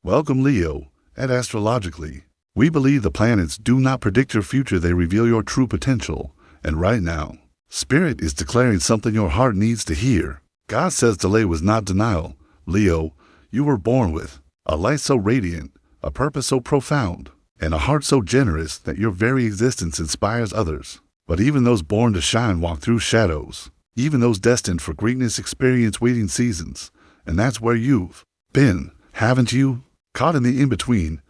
Welcome, Leo. At Astrologically, we believe the planets do not predict your future, they reveal your true potential. And right now, Spirit is declaring something your heart needs to hear. God says delay was not denial. Leo, you were born with a light so radiant, a purpose so profound, and a heart so generous that your very existence inspires others. But even those born to shine walk through shadows. Even those destined for greatness experience waiting seasons. And that's where you've been, haven't you? Caught in the in-between,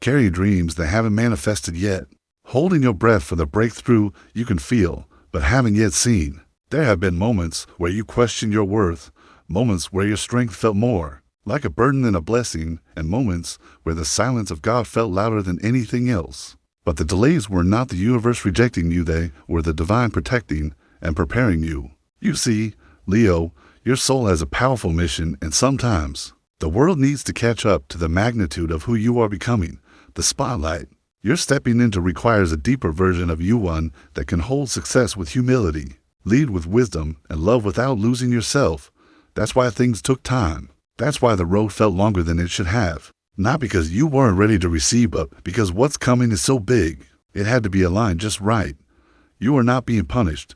carrying dreams that haven't manifested yet. Holding your breath for the breakthrough you can feel, but haven't yet seen. There have been moments where you questioned your worth, moments where your strength felt more like a burden than a blessing, and moments where the silence of God felt louder than anything else. But the delays were not the universe rejecting you, they were the divine protecting and preparing you. You see, Leo, your soul has a powerful mission, and sometimes the world needs to catch up to the magnitude of who you are becoming. The spotlight you're stepping into requires a deeper version of you, one that can hold success with humility, lead with wisdom, and love without losing yourself. That's why things took time. That's why the road felt longer than it should have. Not because you weren't ready to receive, but because what's coming is so big. It had to be aligned just right. You are not being punished.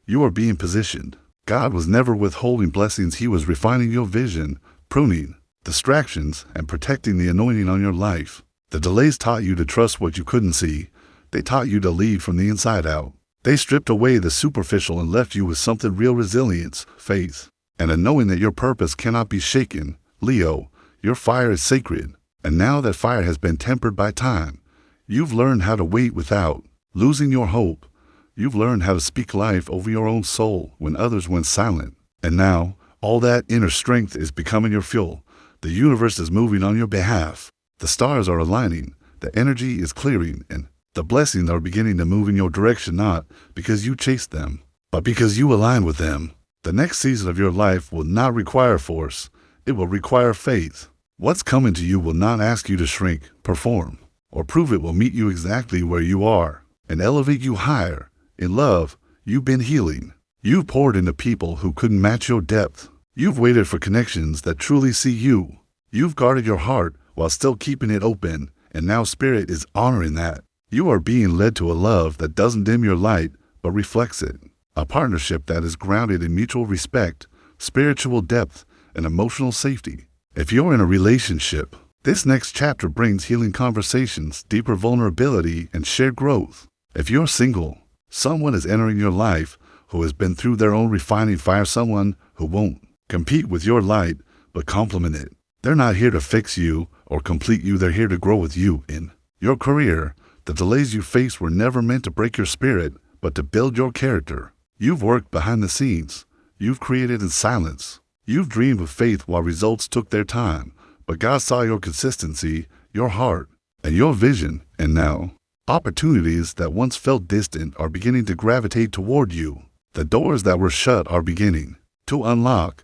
You are being positioned. God was never withholding blessings. He was refining your vision, pruning distractions, and protecting the anointing on your life. The delays taught you to trust what you couldn't see. They taught you to lead from the inside out. They stripped away the superficial and left you with something real: resilience, faith, and a knowing that your purpose cannot be shaken. Leo, your fire is sacred, and now that fire has been tempered by time, you've learned how to wait without losing your hope. You've learned how to speak life over your own soul when others went silent. And now, all that inner strength is becoming your fuel. The universe is moving on your behalf. The stars are aligning, the energy is clearing, and the blessings are beginning to move in your direction, not because you chased them, but because you align with them. The next season of your life will not require force. It will require faith. What's coming to you will not ask you to shrink, perform, or prove. It will meet you exactly where you are and elevate you higher. In love, you've been healing. You've poured into people who couldn't match your depth. You've waited for connections that truly see you. You've guarded your heart while still keeping it open, and now Spirit is honoring that. You are being led to a love that doesn't dim your light, but reflects it. A partnership that is grounded in mutual respect, spiritual depth, and emotional safety. If you're in a relationship, this next chapter brings healing conversations, deeper vulnerability, and shared growth. If you're single, someone is entering your life who has been through their own refining fire, someone who won't compete with your light, but complement it. They're not here to fix you or complete you, they're here to grow with you. In your career, the delays you face were never meant to break your spirit, but to build your character. You've worked behind the scenes. You've created in silence. You've dreamed with faith while results took their time. But God saw your consistency, your heart, and your vision. And now, opportunities that once felt distant are beginning to gravitate toward you. The doors that were shut are beginning to unlock.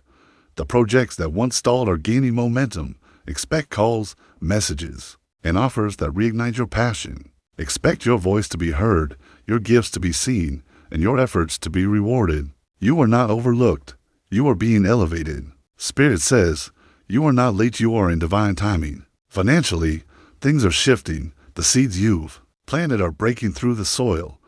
The projects that once stalled are gaining momentum. Expect calls, messages, and offers that reignite your passion. Expect your voice to be heard, your gifts to be seen, and your efforts to be rewarded. You are not overlooked. You are being elevated. Spirit says, you are not late, you are in divine timing. Financially, things are shifting. The seeds you've planted are breaking through the soil.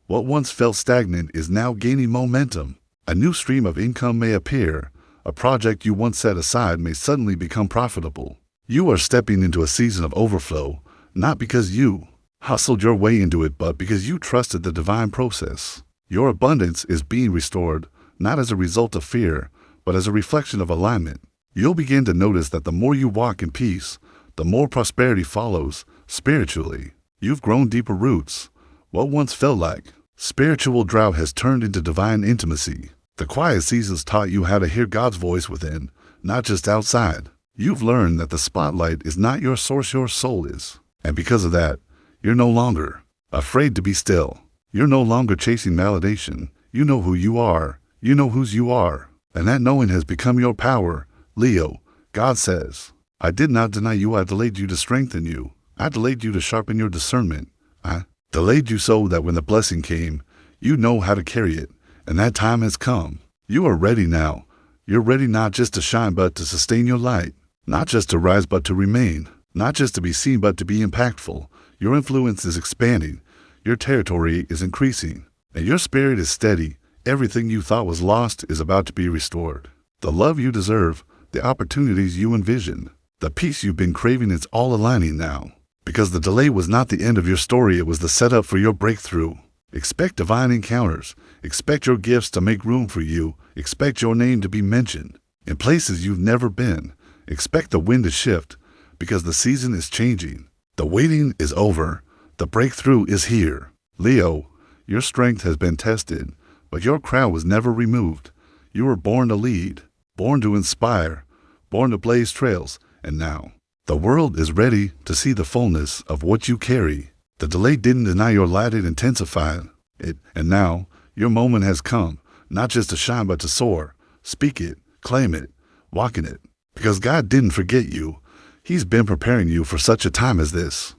What once felt stagnant is now gaining momentum. A new stream of income may appear. A project you once set aside may suddenly become profitable. You are stepping into a season of overflow, not because you hustled your way into it, but because you trusted the divine process. Your abundance is being restored, not as a result of fear, but as a reflection of alignment. You'll begin to notice that the more you walk in peace, the more prosperity follows. Spiritually, you've grown deeper roots. What once felt like spiritual drought has turned into divine intimacy. The quiet seasons taught you how to hear God's voice within, not just outside. You've learned that the spotlight is not your source, your soul is. And because of that, you're no longer afraid to be still. You're no longer chasing validation. You know who you are. You know whose you are. And that knowing has become your power. Leo, God says, I did not deny you. I delayed you to strengthen you. I delayed you to sharpen your discernment. I delayed you so that when the blessing came, you know how to carry it. And that time has come. You are ready now. You're ready not just to shine, but to sustain your light. Not just to rise, but to remain. Not just to be seen, but to be impactful. Your influence is expanding. Your territory is increasing. And your spirit is steady. Everything you thought was lost is about to be restored. The love you deserve, the opportunities you envisioned, the peace you've been craving, it's all aligning now. Because the delay was not the end of your story, it was the setup for your breakthrough. Expect divine encounters. Expect your gifts to make room for you. Expect your name to be mentioned in places you've never been. Expect the wind to shift, because the season is changing. The waiting is over. The breakthrough is here. Leo, your strength has been tested, but your crown was never removed. You were born to lead, born to inspire, born to blaze trails, and now the world is ready to see the fullness of what you carry. The delay didn't deny your light, it intensified it, and now your moment has come, not just to shine, but to soar. Speak it, claim it, walk in it, because God didn't forget you. He's been preparing you for such a time as this.